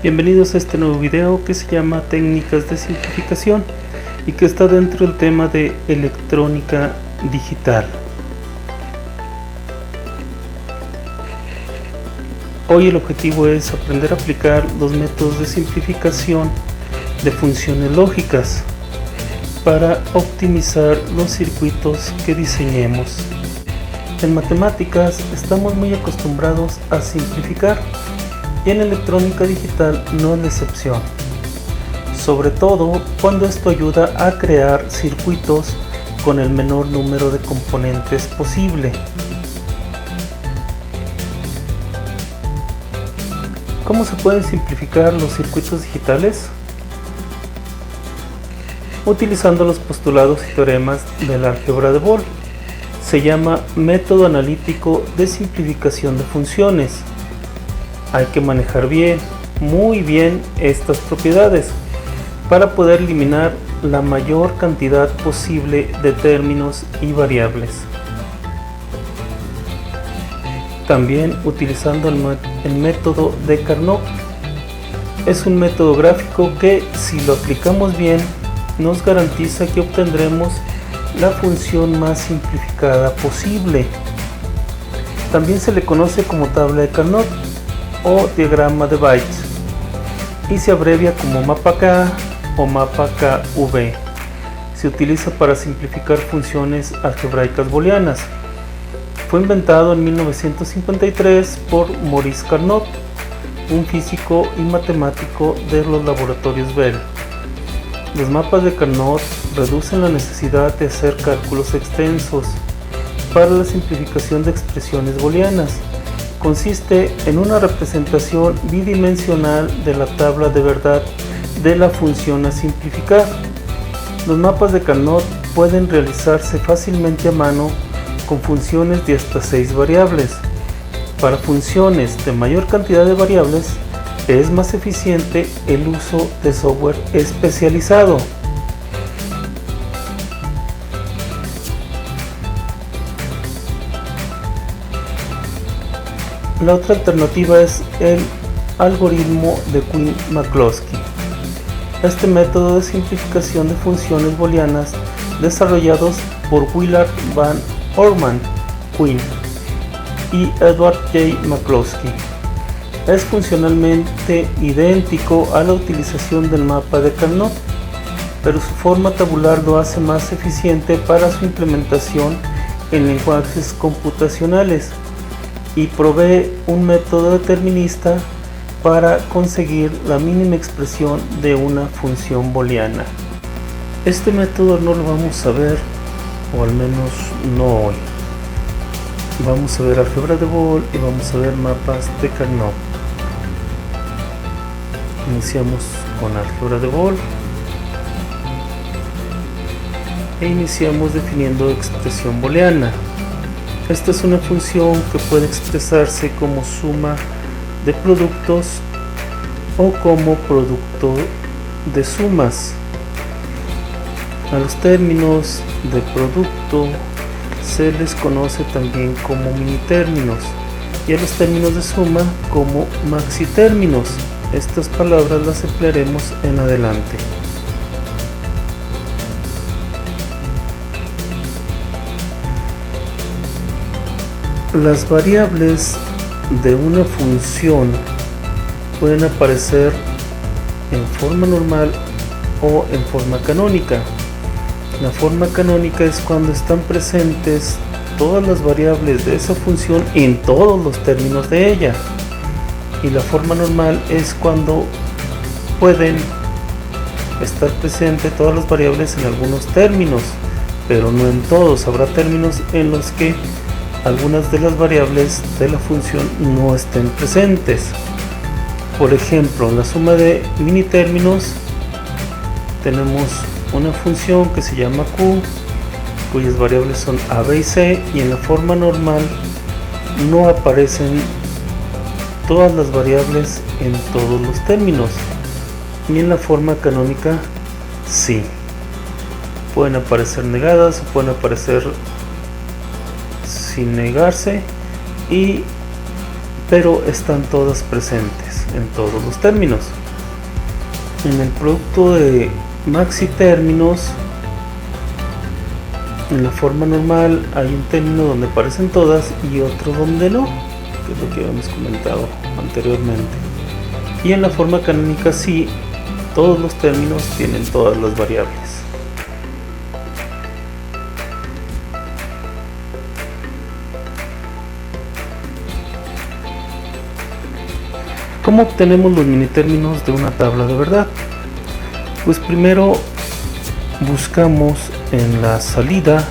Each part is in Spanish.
Bienvenidos a este nuevo video que se llama Técnicas de Simplificación y que está dentro del tema de electrónica digital. Hoy el objetivo es aprender a aplicar los métodos de simplificación de funciones lógicas para optimizar los circuitos que diseñemos. En matemáticas estamos muy acostumbrados a simplificar y en electrónica digital no es la excepción, sobre todo cuando esto ayuda a crear circuitos con el menor número de componentes posible. ¿Cómo se pueden simplificar los circuitos digitales? Utilizando los postulados y teoremas del álgebra de Boole. Se llama método analítico de simplificación de funciones. Hay que manejar muy bien estas propiedades para poder eliminar la mayor cantidad posible de términos y variables. También utilizando el método de Carnot. Es un método gráfico que, si lo aplicamos bien, nos garantiza que obtendremos la función más simplificada posible. También se le conoce como tabla de Carnot o diagrama de bytes y se abrevia como mapa K o mapa KV. Se utiliza para simplificar funciones algebraicas booleanas. Fue inventado en 1953 por Maurice Carnot, un físico y matemático de los laboratorios Bell. Los mapas de Carnot reducen la necesidad de hacer cálculos extensos para la simplificación de expresiones booleanas. Consiste en una representación bidimensional de la tabla de verdad de la función a simplificar. Los mapas de Carnot pueden realizarse fácilmente a mano con funciones de hasta 6 variables. Para funciones de mayor cantidad de variables es más eficiente el uso de software especializado. La otra alternativa es el algoritmo de Quine-McCloskey. Este método de simplificación de funciones booleanas desarrollados por Willard Van Orman Quine y Edward J. McCloskey es funcionalmente idéntico a la utilización del mapa de Carnot, pero su forma tabular lo hace más eficiente para su implementación en lenguajes computacionales y provee un método determinista para conseguir la mínima expresión de una función booleana. Este método no lo vamos a ver, o al menos no hoy. Vamos a ver álgebra de Boole y vamos a ver mapas de Carnot. Iniciamos con álgebra de Boole e iniciamos definiendo expresión booleana. Esta es una función que puede expresarse como suma de productos o como producto de sumas. A los términos de producto se les conoce también como minitérminos y a los términos de suma como maxitérminos. Estas palabras las emplearemos en adelante. Las variables de una función pueden aparecer en forma normal o en forma canónica. La forma canónica es cuando están presentes todas las variables de esa función en todos los términos de ella. Y la forma normal es cuando pueden estar presentes todas las variables en algunos términos, pero no en todos. Habrá términos en los que algunas de las variables de la función no estén presentes. Por ejemplo, en la suma de minitérminos tenemos una función que se llama Q, cuyas variables son A, B y C, y en la forma normal no aparecen todas las variables en todos los términos, y en la forma canónica sí. Pueden aparecer negadas o pueden aparecer sin negarse, pero están todas presentes en todos los términos. En el producto de maxi términos, en la forma normal hay un término donde aparecen todas y otro donde no, que es lo que habíamos comentado anteriormente. Y en la forma canónica sí, todos los términos tienen todas las variables. ¿Cómo obtenemos los minitérminos de una tabla de verdad? Pues primero buscamos en la salida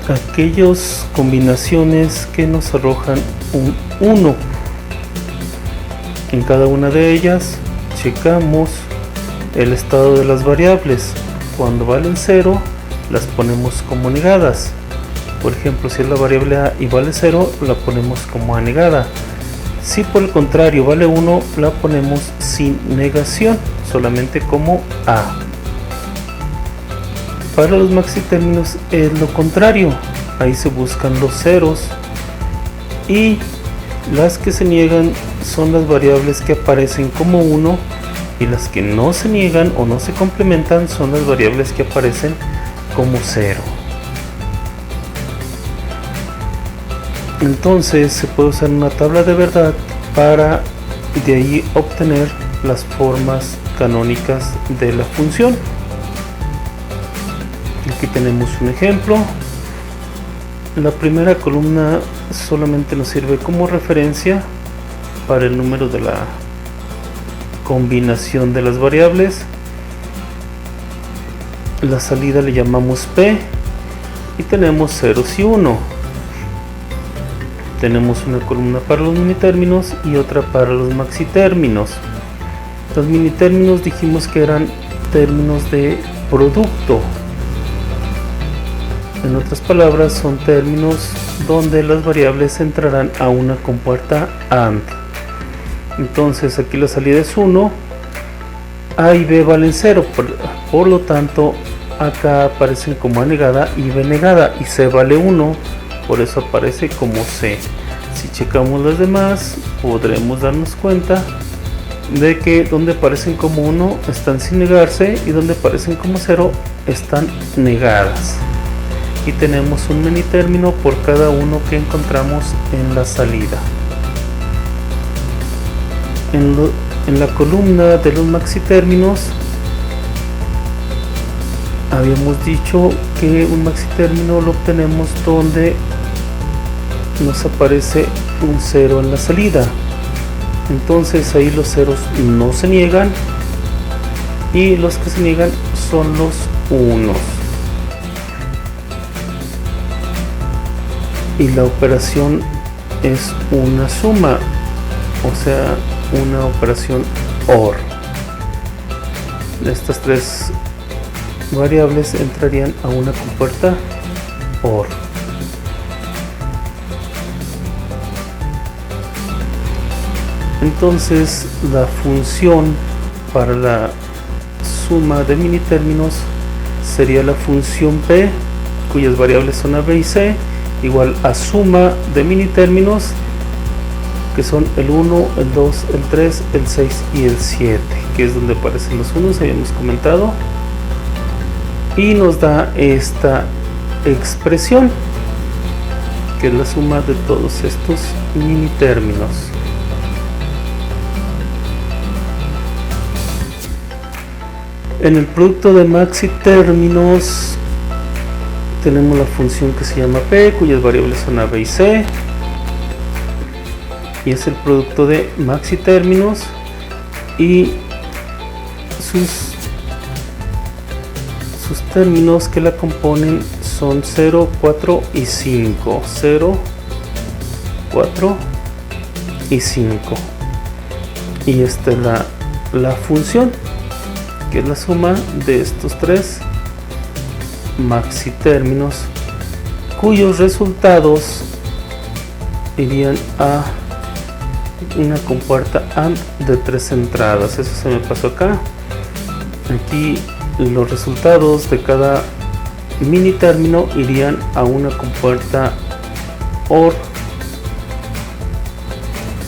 aquellas combinaciones que nos arrojan un 1. En cada una de ellas checamos el estado de las variables. Cuando valen 0 las ponemos como negadas. Por ejemplo, si es la variable a y vale 0, la ponemos como a negada. Si por el contrario vale 1, la ponemos sin negación, solamente como a. Para los maxitérminos es lo contrario, ahí se buscan los ceros y las que se niegan son las variables que aparecen como 1 y las que no se niegan o no se complementan son las variables que aparecen como 0. Entonces se puede usar una tabla de verdad para de ahí obtener las formas canónicas de la función. Aquí tenemos un ejemplo. La primera columna solamente nos sirve como referencia para el número de la combinación de las variables. La salida le llamamos P y tenemos ceros y 1. Tenemos una columna para los minitérminos y otra para los maxitérminos. Los minitérminos dijimos que eran términos de producto. En otras palabras, son términos donde las variables entrarán a una compuerta AND. Entonces aquí la salida es 1, A y B valen 0, por lo tanto acá aparecen como A negada y B negada, y C vale 1, por eso aparece como C. Si checamos las demás, podremos darnos cuenta de que donde aparecen como 1 están sin negarse y donde aparecen como 0 están negadas. Y tenemos un minitérmino por cada uno que encontramos en la salida. En la columna de los maxitérminos habíamos dicho que un maxitérmino lo obtenemos donde nos aparece un 0 en la salida. Entonces ahí los ceros no se niegan y los que se niegan son los unos. Y la operación es una suma, o sea, una operación OR. Estas tres variables entrarían a una compuerta OR. Entonces la función para la suma de minitérminos sería la función P, cuyas variables son A, B y C, igual a suma de minitérminos que son el 1, el 2, el 3, el 6 y el 7, que es donde aparecen los unos, habíamos comentado, y nos da esta expresión que es la suma de todos estos minitérminos. En el producto de maxitérminos tenemos la función que se llama P, cuyas variables son A, B y C, y es el producto de maxitérminos y sus términos que la componen son 0, 4 y 5. 0, 4 y 5. Y esta es la función, que es la suma de estos tres maxitérminos, cuyos resultados irían a una compuerta AND de 3 entradas. Eso se me pasó acá. Aquí los resultados de cada minitérmino irían a una compuerta OR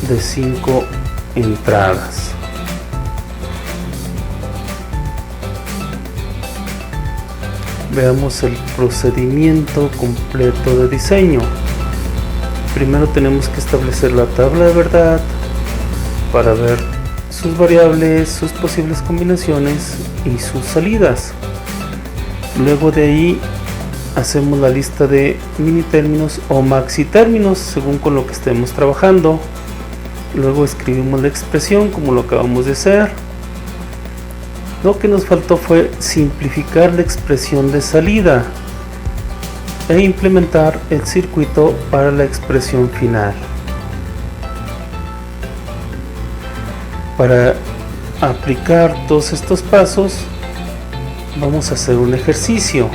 de 5 entradas. Veamos el procedimiento completo de diseño. Primero tenemos que establecer la tabla de verdad para ver sus variables, sus posibles combinaciones y sus salidas. Luego de ahí hacemos la lista de mini términos o maxi términos según con lo que estemos trabajando. Luego escribimos la expresión como lo acabamos de hacer. Lo que nos faltó fue simplificar la expresión de salida e implementar el circuito para la expresión final. Para aplicar todos estos pasos vamos a hacer un ejercicio,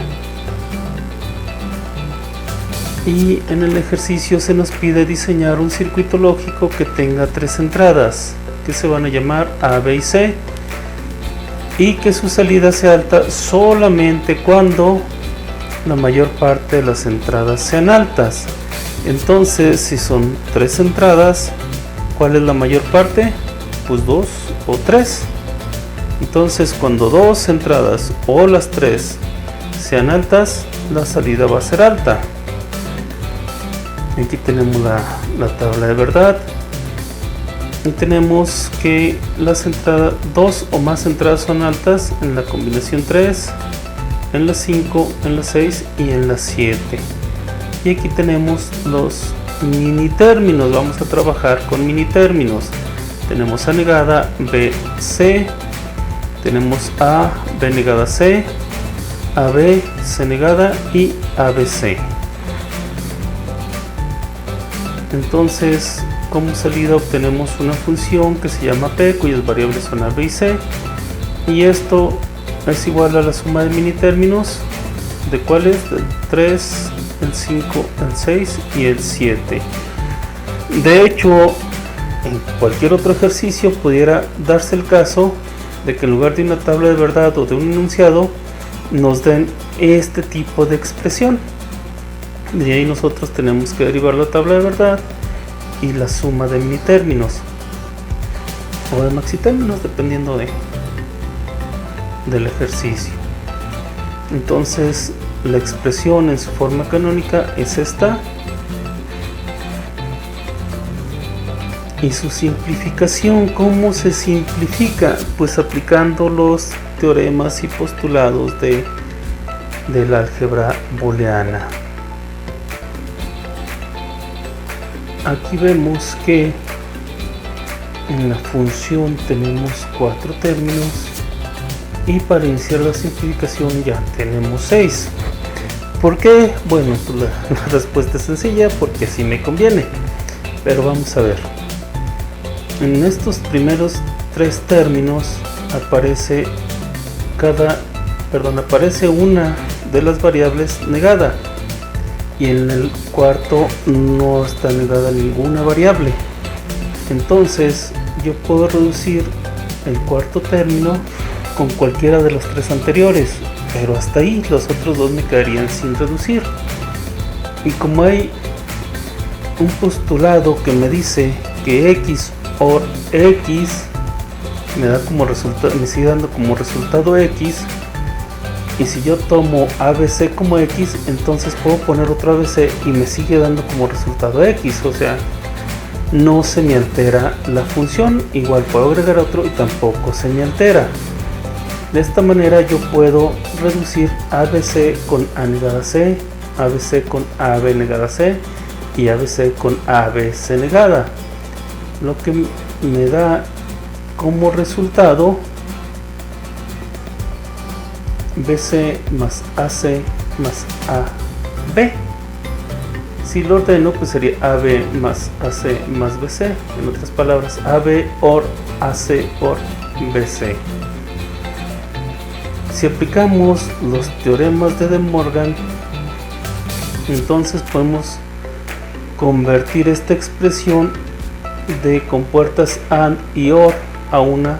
y en el ejercicio se nos pide diseñar un circuito lógico que tenga 3 entradas que se van a llamar A, B y C, y que su salida sea alta solamente cuando la mayor parte de las entradas sean altas. Entonces, si son 3 entradas, ¿cuál es la mayor parte? Pues 2 o 3. Entonces, cuando 2 entradas o las 3 sean altas, la salida va a ser alta. Aquí tenemos la tabla de verdad. Y tenemos que las entradas, 2 o más entradas son altas en la combinación 3, en la 5, en la 6 y en la 7. Y aquí tenemos los mini términos. Vamos a trabajar con mini términos. Tenemos A negada, B, C. Tenemos A, B negada, C, AB, C negada y ABC. Entonces, como salida obtenemos una función que se llama P, cuyas variables son A, B y C, y esto es igual a la suma de mini términos, ¿de cuáles? Del 3, el 5, el 6 y el 7. De hecho, en cualquier otro ejercicio pudiera darse el caso de que en lugar de una tabla de verdad o de un enunciado nos den este tipo de expresión. De ahí nosotros tenemos que derivar la tabla de verdad y la suma de mini términos o de maxi términos, dependiendo del ejercicio. Entonces, la expresión en su forma canónica es esta, y su simplificación, ¿cómo se simplifica? Pues aplicando los teoremas y postulados del álgebra booleana. Aquí vemos que en la función tenemos 4 términos y para iniciar la simplificación ya tenemos 6. ¿Por qué? Bueno, pues la respuesta es sencilla, porque así me conviene. Pero vamos a ver. En estos primeros 3 términos aparece una de las variables negada, y en el cuarto no está negada ninguna variable. Entonces yo puedo reducir el cuarto término con cualquiera de los 3 anteriores, pero hasta ahí. Los otros 2 me quedarían sin reducir. Y como hay un postulado que me dice que x or x me sigue dando como resultado x, y si yo tomo ABC como x, entonces puedo poner otro ABC y me sigue dando como resultado x. O sea, no se me altera la función. Igual puedo agregar otro y tampoco se me altera. De esta manera yo puedo reducir ABC con A negada C, ABC con AB negada C y ABC con ABC negada, lo que me da como resultado BC más AC más AB. Si lo ordeno, pues sería AB más AC más BC. En otras palabras, AB or AC or BC. Si aplicamos los teoremas de De Morgan, entonces podemos convertir esta expresión de compuertas AND y OR a una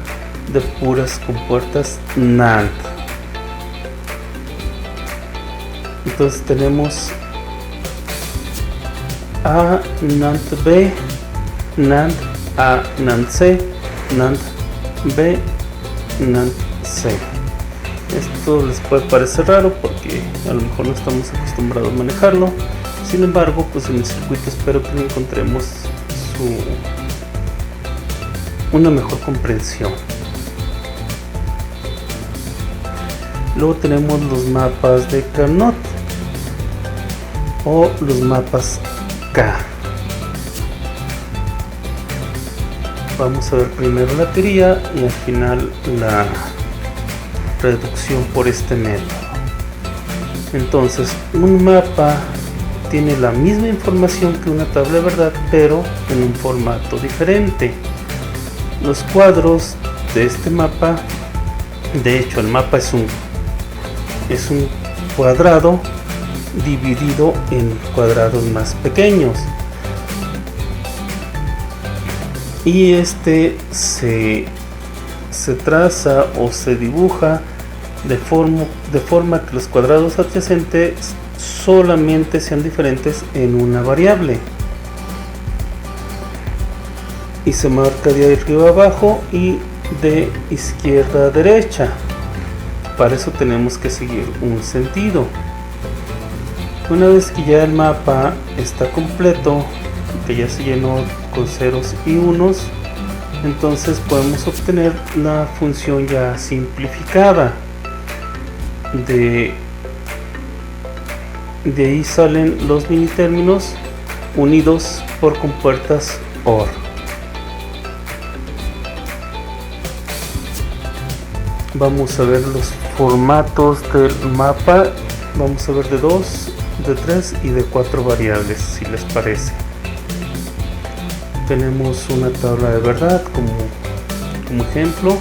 de puras compuertas NAND. Entonces tenemos A NAND B, NAND A NAND C, NAND B, NAND C. Esto les puede parecer raro porque a lo mejor no estamos acostumbrados a manejarlo. Sin embargo, pues en el circuito espero que encontremos una mejor comprensión. Luego tenemos los mapas de Carnot o los mapas K. Vamos a ver primero la teoría y al final la reducción por este método. Entonces, un mapa tiene la misma información que una tabla de verdad, pero en un formato diferente. Los cuadros de este mapa, de hecho el mapa es un cuadrado dividido en cuadrados más pequeños, y este se traza o se dibuja de forma que los cuadrados adyacentes solamente sean diferentes en una variable, y se marca de arriba a abajo y de izquierda a derecha. Para eso tenemos que seguir un sentido. Una vez que ya el mapa está completo, que ya se llenó con ceros y unos, entonces podemos obtener la función ya simplificada. De ahí salen los mini términos unidos por compuertas OR. Vamos a ver los formatos del mapa. Vamos a ver de 2, de 3 y de 4 variables, si les parece. Tenemos una tabla de verdad como ejemplo,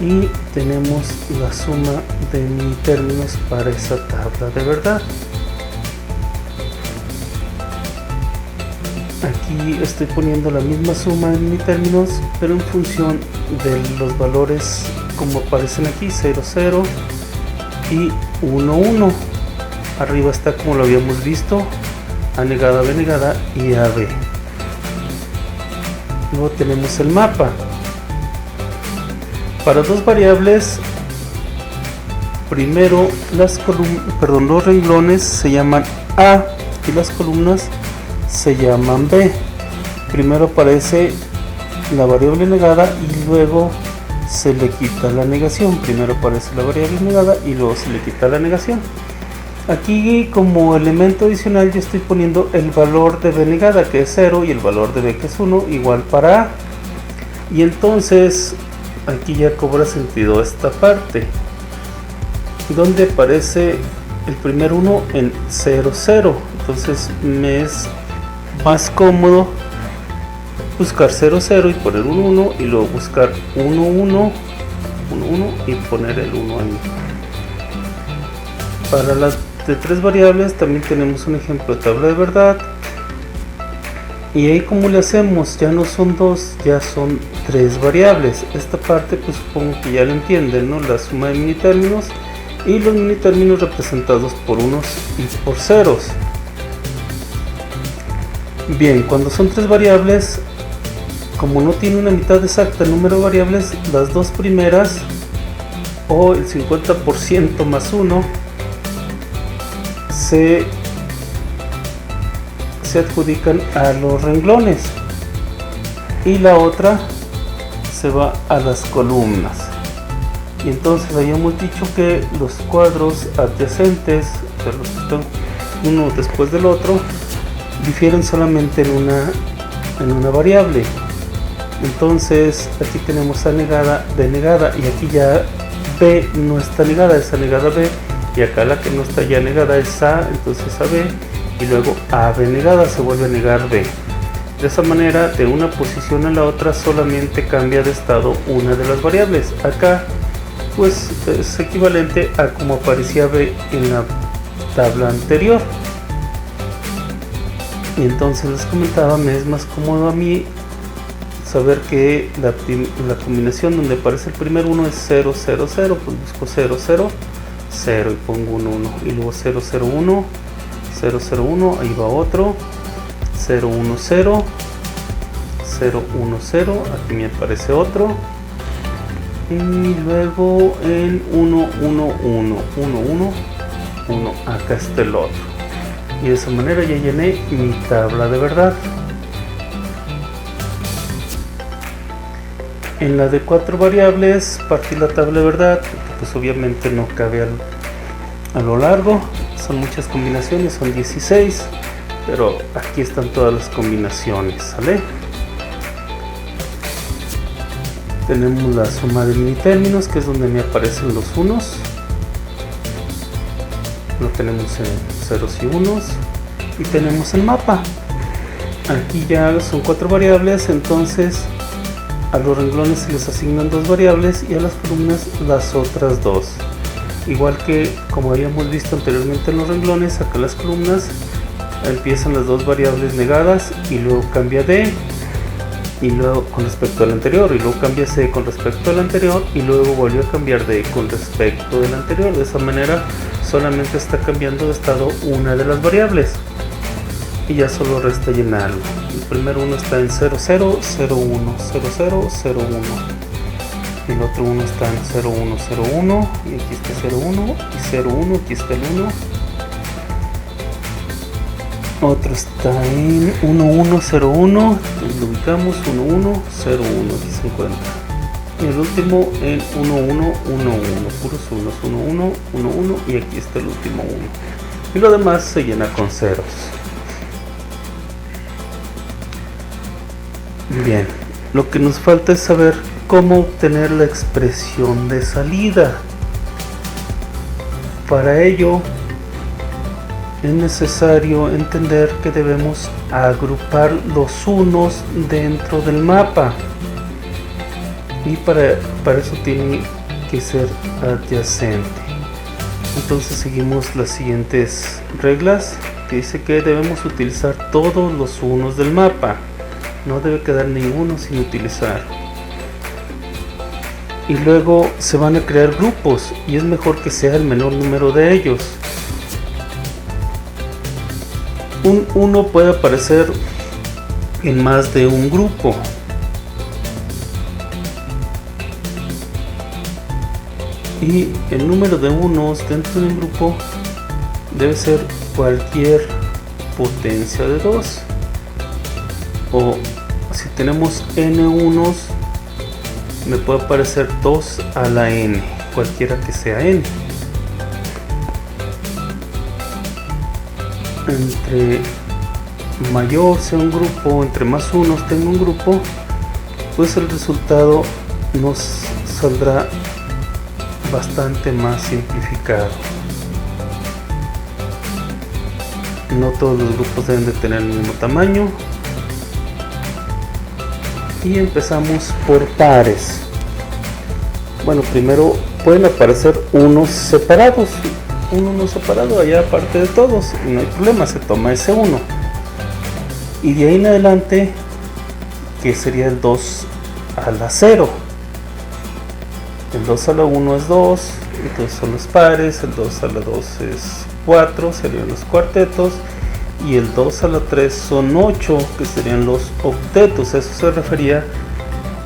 y tenemos la suma de mini términos para esa tabla de verdad. Aquí estoy poniendo la misma suma de mini términos, pero en función de los valores como aparecen aquí, 0, 0 y 1, 1. Arriba está como lo habíamos visto, A negada, B negada y AB. Luego tenemos el mapa. Para dos variables, primero los renglones se llaman A y las columnas se llaman B. Primero aparece la variable negada y luego se le quita la negación. Primero aparece la variable negada y luego se le quita la negación. Aquí, como elemento adicional, yo estoy poniendo el valor de B negada, que es 0, y el valor de B, que es 1, igual para A. Y entonces aquí ya cobra sentido esta parte, donde aparece el primer 1 en 0, 0. Entonces me es más cómodo buscar 0, 0 y poner 1, 1, y luego buscar 1, 1, 1, 1 y poner el 1 ahí. Para las de 3 variables también tenemos un ejemplo de tabla de verdad, y ahí como le hacemos, ya no son 2, ya son 3 variables. Esta parte pues supongo que ya lo entienden, ¿no? La suma de mini términos y los mini términos representados por unos y por ceros. Bien, cuando son 3 variables, como no tiene una mitad exacta el número de variables, las dos primeras, o el 50% más 1, se adjudican a los renglones y la otra se va a las columnas. Y entonces habíamos dicho que los cuadros adyacentes, o sea, los que están uno después del otro, difieren solamente en una variable. Entonces aquí tenemos A negada, B negada, y aquí ya B no está negada, es A negada B, y acá la que no está ya negada es A, entonces AB, y luego AB negada se vuelve a negar B. De esa manera, de una posición a la otra solamente cambia de estado una de las variables. Acá pues es equivalente a como aparecía B en la tabla anterior. Y entonces les comentaba, me es más cómodo a mí saber que la combinación donde aparece el primer 1 es 0, 0, 0, pues busco 0, 0, 0 y pongo un 1, y luego 0, 0, 1, 0, 0, 1, ahí va otro, 0, 1, 0, 0, 1, 0, aquí me aparece otro, y luego en 1, 1, 1, 1, 1, 1, acá está el otro, y de esa manera ya llené mi tabla de verdad. En la de 4 variables partí la tabla de verdad, pues obviamente no cabe a lo largo, son muchas combinaciones, son 16, pero aquí están todas las combinaciones, ¿sale? Tenemos la suma de mini términos, que es donde me aparecen los unos, lo tenemos en ceros y unos, y tenemos el mapa. Aquí ya son 4 variables, entonces a los renglones se les asignan 2 variables y a las columnas las otras 2. Igual que como habíamos visto anteriormente en los renglones, acá las columnas empiezan las 2 variables negadas y luego cambia D y luego con respecto al anterior, y luego cambia C con respecto al anterior, y luego volvió a cambiar D con respecto del anterior. De esa manera solamente está cambiando de estado una de las variables y ya solo resta llenarlo. El primer uno está en 0, 0, 0, 1, 0, 0, 0, 1. El otro uno está en 0, 1, 0, 1. Y aquí está 0, 1 y 0, 1. Aquí está el 1. Otro está en 1, 1, 0, 1. Entonces lo ubicamos 1, 1, 0, 1. Aquí se encuentra. Y el último en 1, 1, 1, 1. Puros unos. 1, 1, 1, 1. Y aquí está el último 1. Y lo demás se llena con ceros. Bien, lo que nos falta es saber cómo obtener la expresión de salida. Para ello es necesario entender que debemos agrupar los unos dentro del mapa, y para eso tiene que ser adyacente. Entonces seguimos las siguientes reglas, que dice que debemos utilizar todos los unos del mapa. No debe quedar ninguno sin utilizar. Y luego se van a crear grupos, y es mejor que sea el menor número de ellos. Un 1 puede aparecer en más de un grupo. Y el número de unos dentro de un grupo debe ser cualquier potencia de 2. O si tenemos n unos, me puede aparecer 2 a la n, cualquiera que sea n. Entre mayor sea un grupo, entre más unos tenga un grupo, pues el resultado nos saldrá bastante más simplificado. No todos los grupos deben de tener el mismo tamaño. Y empezamos por pares. Bueno, primero pueden aparecer unos separados. Un uno separado allá aparte de todos, y no hay problema, se toma ese 1. Y de ahí en adelante, que sería el 2 a la 0. El 2 a la 1 es 2, entonces son los pares. El 2 a la 2 es 4, serían los cuartetos. Y el 2 a la 3 son 8, que serían los octetos. Eso se refería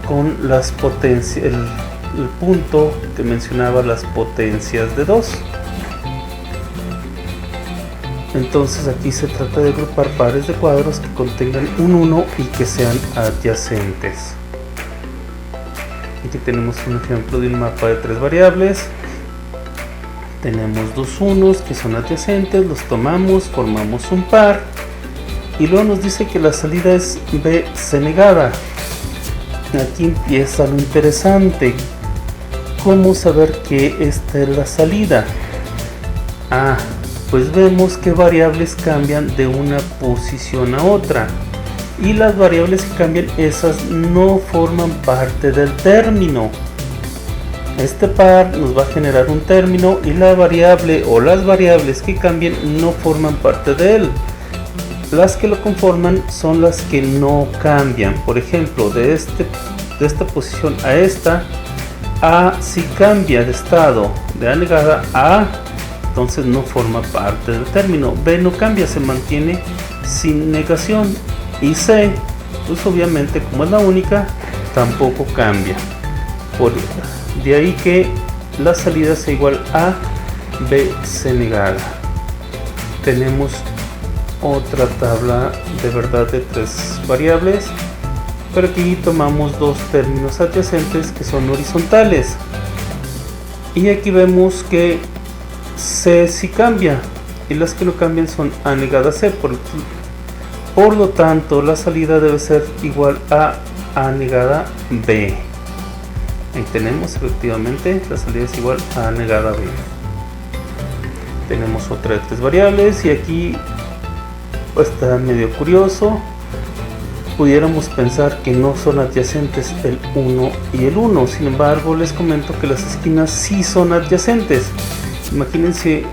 con las potencias, el punto que mencionaba las potencias de 2. Entonces aquí se trata de agrupar pares de cuadros que contengan un 1 y que sean adyacentes. Aquí tenemos un ejemplo de un mapa de 3 variables. Tenemos dos unos que son adyacentes, los tomamos, formamos un par, y luego nos dice que la salida es BC negada. Aquí empieza lo interesante. ¿Cómo saber que esta es la salida? Pues vemos que variables cambian de una posición a otra, y las variables que cambian, esas no forman parte del término. Este par nos va a generar un término, y la variable o las variables que cambien no forman parte de él. Las que lo conforman son las que no cambian. Por ejemplo, de esta posición a esta, A si cambia de estado de A negada a A, entonces no forma parte del término. B no cambia, se mantiene sin negación. Y C pues obviamente como es la única tampoco cambia. De ahí que la salida sea igual a BC negada. Tenemos otra tabla de verdad de 3 variables, pero aquí tomamos dos términos adyacentes que son horizontales, y aquí vemos que C sí cambia y las que no cambian son A negada C, por lo tanto la salida debe ser igual a A negada B. Ahí tenemos, efectivamente la salida es igual a A negada B. Tenemos otra de 3 variables y aquí está medio curioso. Pudiéramos pensar que no son adyacentes el 1 y el 1, sin embargo les comento que las esquinas sí son adyacentes. Imagínense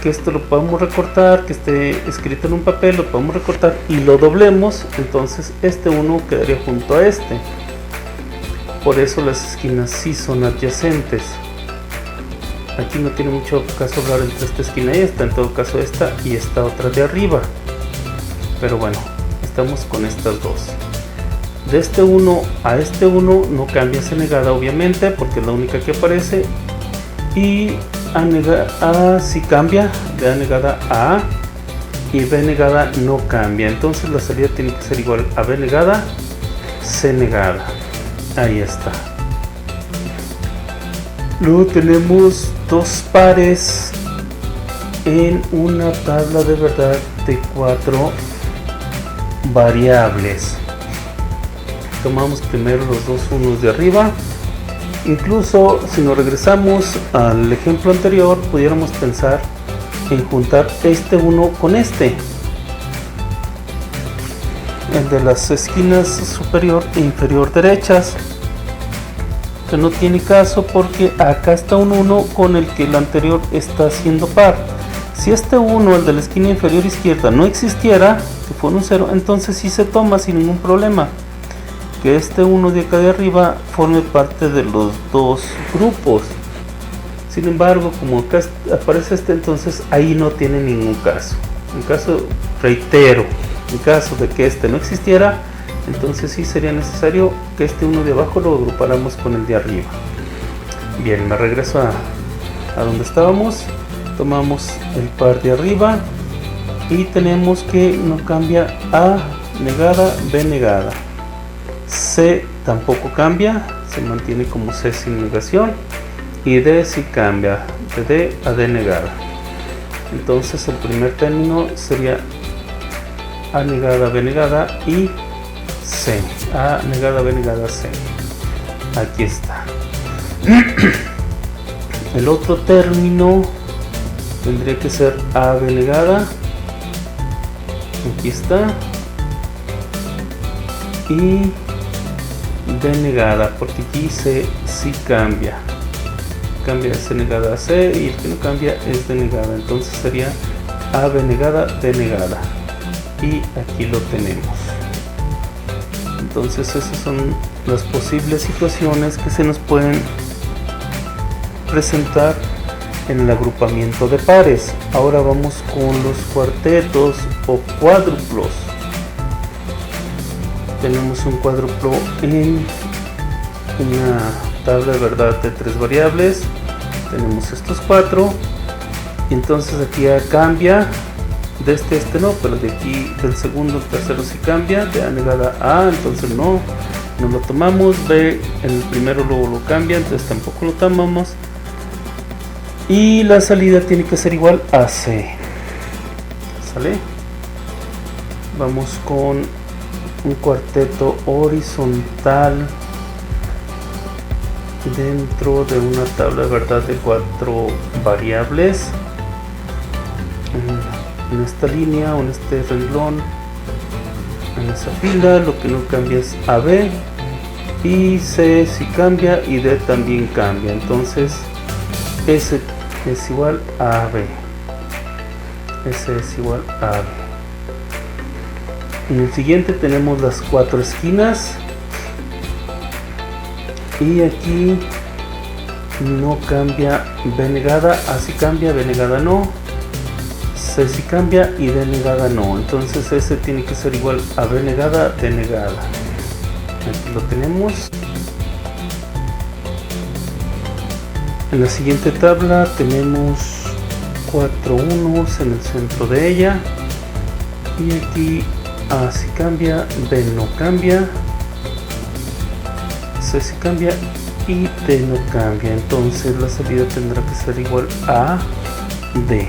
que esto lo podemos recortar, que esté escrito en un papel, lo podemos recortar y lo doblemos, entonces este 1 quedaría junto a este. Por eso las esquinas sí son adyacentes. Aquí no tiene mucho caso hablar entre esta esquina y esta, en todo caso esta y esta otra de arriba. Pero bueno, estamos con estas dos. De este 1 a este 1 no cambia C negada, obviamente, porque es la única que aparece. Y A sí cambia, de A negada a A, y B negada no cambia. Entonces la salida tiene que ser igual a B negada, C negada. Ahí está. Luego tenemos dos pares en una tabla de verdad de 4 variables. Tomamos primero los dos unos de arriba. Incluso si nos regresamos al ejemplo anterior, pudiéramos pensar en juntar este 1 con este, el de las esquinas superior e inferior derechas, que no tiene caso porque acá está un 1 con el que el anterior está haciendo par. Si este 1, el de la esquina inferior izquierda, no existiera, que fuera un 0, entonces sí se toma sin ningún problema que este 1 de acá de arriba forme parte de los dos grupos. Sin embargo, como acá aparece este, entonces ahí no tiene ningún caso. En caso, reitero, en caso de que este no existiera, entonces sí sería necesario que este 1 de abajo lo agrupáramos con el de arriba. Bien, me regreso a donde estábamos. Tomamos el par de arriba y tenemos que no cambia A negada, B negada. C tampoco cambia, se mantiene como C sin negación, y D sí cambia, de D a D negada. Entonces el primer término sería A negada, B negada y C. A negada, B negada, C. Aquí está. El otro término tendría que ser A, B negada. Aquí está. Y D negada, porque aquí C sí cambia. Cambia C negada a C y el que no cambia es D negada. Entonces sería A, B negada, D negada. Y aquí lo tenemos. Entonces esas son las posibles situaciones que se nos pueden presentar en el agrupamiento de pares. Ahora vamos con los cuartetos o cuádruplos. Tenemos un cuádruplo en una tabla de verdad de 3 variables. Tenemos estos 4. Entonces aquí ya cambia. De este no, pero de aquí del segundo al tercero sí cambia. De A negada a A, entonces no lo tomamos. B en el primero luego lo cambia, entonces tampoco lo tomamos. Y la salida tiene que ser igual a C. ¿Sale? Vamos con un cuarteto horizontal dentro de una tabla de verdad de 4 variables. En esta línea o en este renglón, en esa fila, lo que no cambia es AB, y C sí cambia y D también cambia. Entonces S es igual a AB. S es igual a AB. En el siguiente tenemos las 4 esquinas y aquí no cambia B negada, así cambia, B negada no, C si cambia y D negada no. Entonces S tiene que ser igual a B negada, D negada. Aquí lo tenemos. En la siguiente tabla tenemos 4 unos en el centro de ella. Y aquí A si cambia, B no cambia, C si cambia y D no cambia. Entonces la salida tendrá que ser igual a D.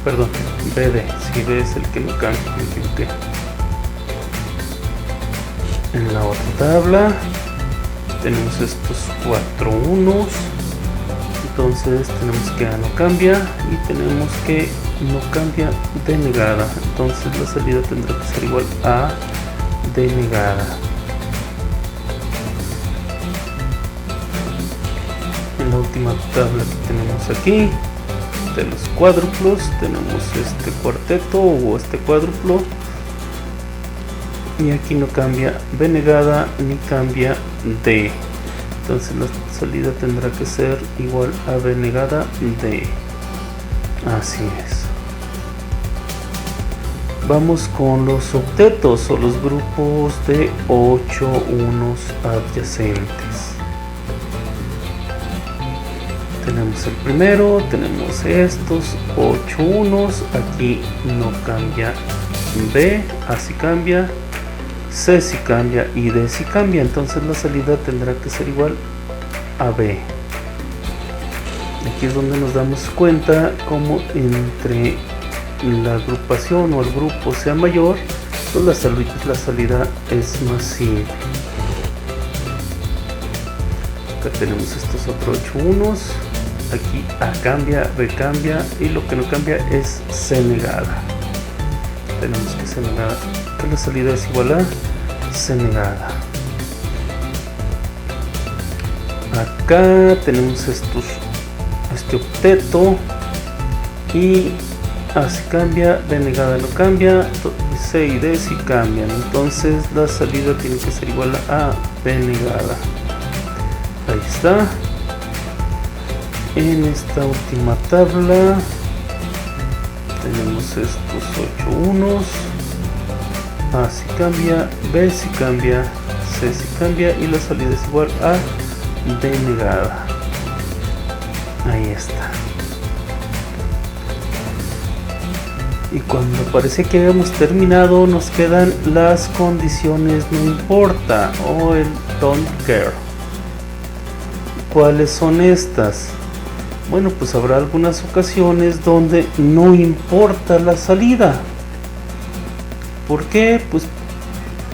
Perdón, BD, si B es el que no cambia, me equivoqué. En la otra tabla tenemos estos 4 unos. Entonces tenemos que A no cambia y tenemos que no cambia D negada. Entonces la salida tendrá que ser igual a D negada. En la última tabla que tenemos aquí de los cuádruplos tenemos este cuarteto o este cuádruplo, y aquí no cambia B negada ni cambia D. Entonces la salida tendrá que ser igual a B negada D. Así es. Vamos con los octetos o los grupos de 8 unos adyacentes. Tenemos el primero, tenemos estos 8 unos, aquí no cambia B, A si cambia, C si cambia y D si cambia. Entonces la salida tendrá que ser igual a B. Aquí es donde nos damos cuenta como entre la agrupación o el grupo sea mayor, pues la salida es más simple. Acá tenemos estos otros 8 unos, aquí A cambia, B cambia y lo que no cambia es C negada. Tenemos que C negada, que la salida es igual a C negada. Acá tenemos este octeto y A si cambia, B negada no cambia, C y D si cambian. Entonces la salida tiene que ser igual a B negada. Ahí está. En esta última tabla tenemos estos 8 unos, A si cambia, B si cambia, C si cambia y la salida es igual a D negada. Ahí está. Y cuando parece que habíamos terminado nos quedan las condiciones no importa o el don't care. ¿Cuáles son estas? Bueno, pues habrá algunas ocasiones donde no importa la salida. ¿Por qué? Pues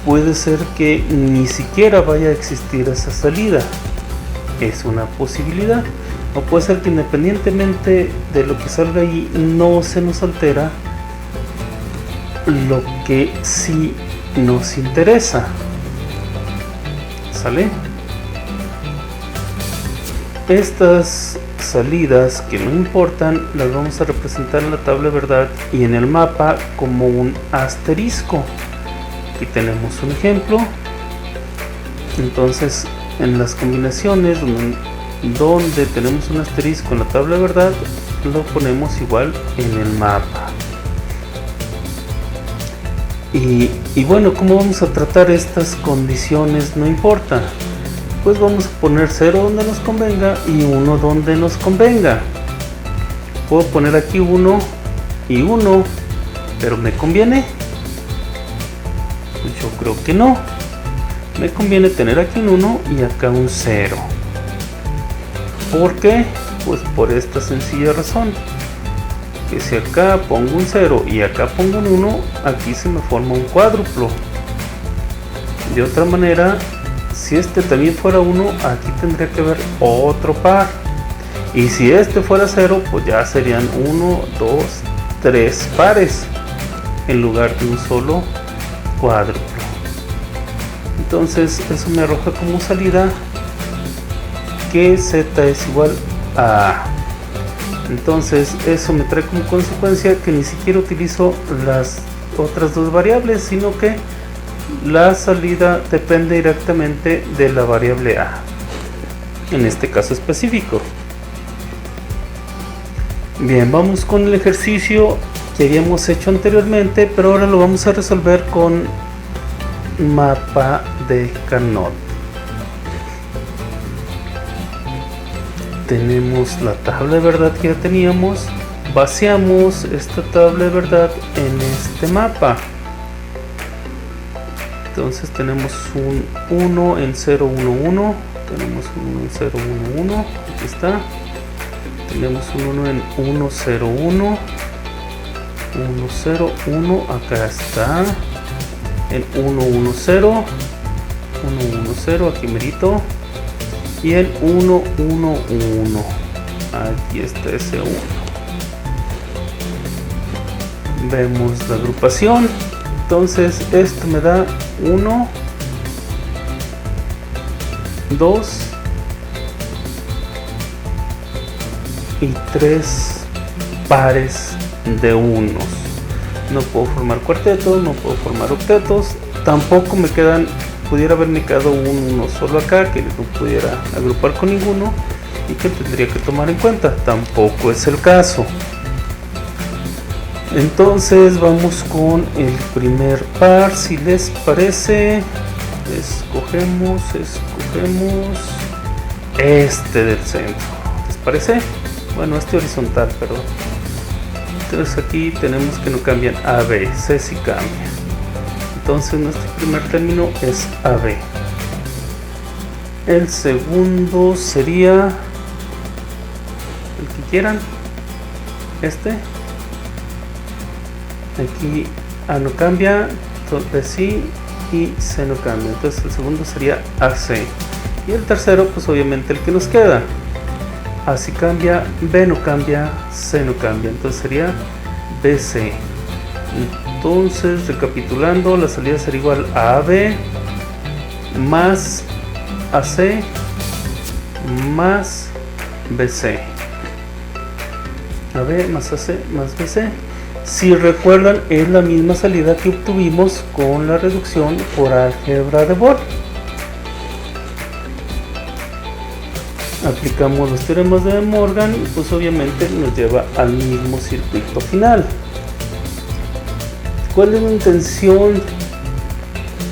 puede ser que ni siquiera vaya a existir esa salida. Es una posibilidad. O puede ser que independientemente de lo que salga ahí no se nos altera lo que sí nos interesa. ¿Sale? Estas salidas que no importan las vamos a representar en la tabla de verdad y en el mapa como un asterisco. Aquí tenemos un ejemplo. Entonces en las combinaciones donde tenemos un asterisco en la tabla de verdad lo ponemos igual en el mapa. Y bueno, ¿cómo vamos a tratar estas condiciones no importa? Pues vamos a poner 0 donde nos convenga y 1 donde nos convenga. Puedo poner aquí 1 y 1, pero ¿me conviene? Pues yo creo que no. Me conviene tener aquí un 1 y acá un 0. ¿Por qué? Pues por esta sencilla razón. Que si acá pongo un 0 y acá pongo un 1, aquí se me forma un cuádruplo. De otra manera, si este también fuera 1, aquí tendría que haber otro par. Y si este fuera 0, pues ya serían 1, 2, 3 pares en lugar de un solo cuádruplo. Entonces eso me arroja como salida que z es igual a A. Entonces eso me trae como consecuencia que ni siquiera utilizo las otras dos variables, sino que la salida depende directamente de la variable A, en este caso específico. Bien, vamos con el ejercicio que habíamos hecho anteriormente, pero ahora lo vamos a resolver con mapa de Carnot. Tenemos la tabla de verdad que ya teníamos, vaciamos esta tabla de verdad en este mapa. Entonces tenemos un 1 en 0, 1, 1, tenemos un 1 en 0, 1, 1, aquí está. Tenemos un 1 en 1, 0, 1, 1, 0, 1, acá está. En 1, 1, 0, 1, 1, 0, aquí merito. Y en 1, 1, 1, aquí está ese 1. Vemos la agrupación. Entonces esto me da 1, 2 y 3 pares de unos. No puedo formar cuartetos, no puedo formar octetos, tampoco me quedan, pudiera haberme quedado uno solo acá que no pudiera agrupar con ninguno y que tendría que tomar en cuenta, tampoco es el caso. Entonces vamos con el primer par, si les parece, escogemos este del centro, ¿les parece? Bueno, este horizontal, perdón. Entonces aquí tenemos que no cambian AB, C sí cambia. Entonces nuestro primer término es AB. El segundo sería el que quieran, este. Aquí A no cambia, entonces sí, y C no cambia. Entonces el segundo sería AC. Y el tercero, pues obviamente el que nos queda. A sí cambia, B no cambia, C no cambia. Entonces sería BC. Entonces, recapitulando, la salida sería igual a AB más AC más BC. AB más AC más BC. Si recuerdan, es la misma salida que obtuvimos con la reducción por álgebra de Bohr. Aplicamos los teoremas de De Morgan y pues obviamente nos lleva al mismo circuito final. ¿Cuál es la intención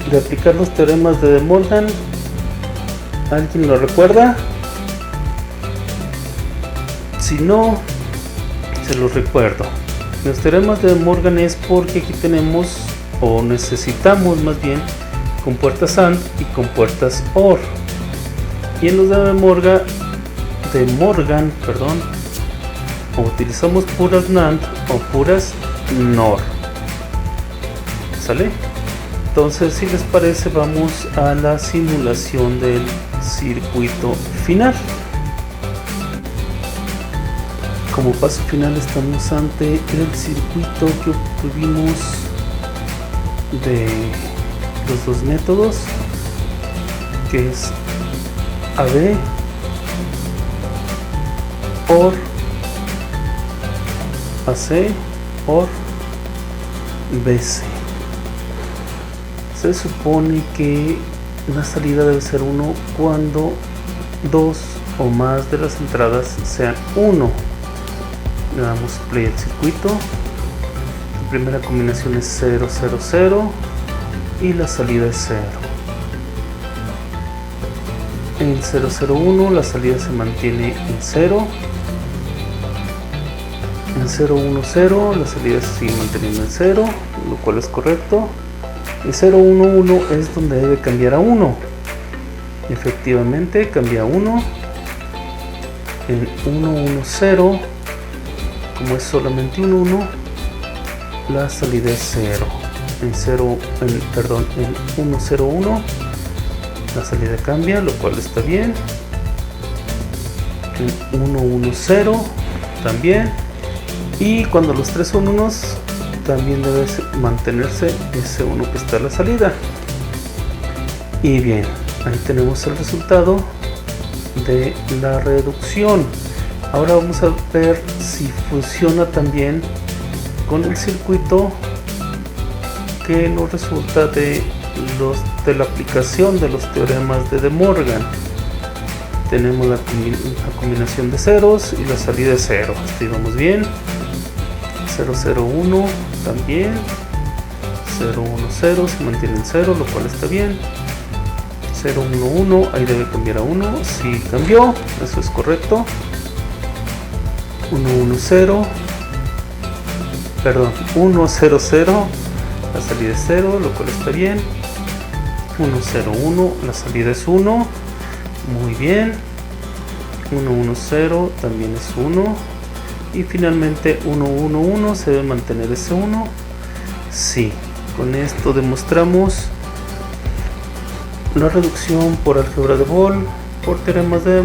de aplicar los teoremas de De Morgan? ¿Alguien lo recuerda? Si no, se los recuerdo. Los teoremas de De Morgan es porque aquí tenemos, o necesitamos más bien, compuertas AND y compuertas OR. Y en los de De Morgan, o utilizamos puras NAND o puras NOR. ¿Sale? Entonces, si les parece, vamos a la simulación del circuito final. Como paso final estamos ante el circuito que obtuvimos de los dos métodos, que es AB, OR, AC, OR, BC. Se supone que la salida debe ser 1 cuando dos o más de las entradas sean 1. Le damos play al circuito. La primera combinación es 0, 0, 0 y la salida es 0. En 0, 0, 1 la salida se mantiene en 0. En 0, 1, 0 la salida se sigue manteniendo en 0, lo cual es correcto. En 0, 1, 1 es donde debe cambiar a 1. Efectivamente cambia a 1. En 1, 1, 0, como es solamente un 1, la salida es 0. En 1, 0, 1 la salida cambia, lo cual está bien. En 1, 1, 0 también. Y cuando los tres son unos, también debe mantenerse ese 1 que está a la salida. Y bien, ahí tenemos el resultado de la reducción. Ahora vamos a ver si funciona también con el circuito que nos resulta de la aplicación de los teoremas de De Morgan. tenemos la combinación de ceros y la salida de 0. Hasta ahí vamos bien. 0, 0, 1 también. 0, 1, 0 se mantiene en 0, lo cual está bien. 0, 1, 1, ahí debe cambiar a 1. Sí, cambió, eso es correcto. 1, 1, 0. Perdón, 1, 0, 0. La salida es 0, lo cual está bien. 1, 0, 1, la salida es 1. Muy bien. 1, 1, 0 también es 1. Y finalmente 1, 1, 1 se debe mantener ese 1. Sí, con esto demostramos la reducción por álgebra de Boole, por teoremas de,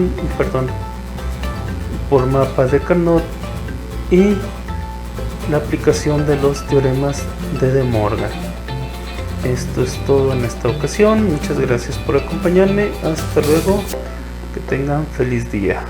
por mapas de Carnot y la aplicación de los teoremas de De Morgan. Esto es todo en esta ocasión. Muchas gracias por acompañarme. Hasta luego. Que tengan feliz día.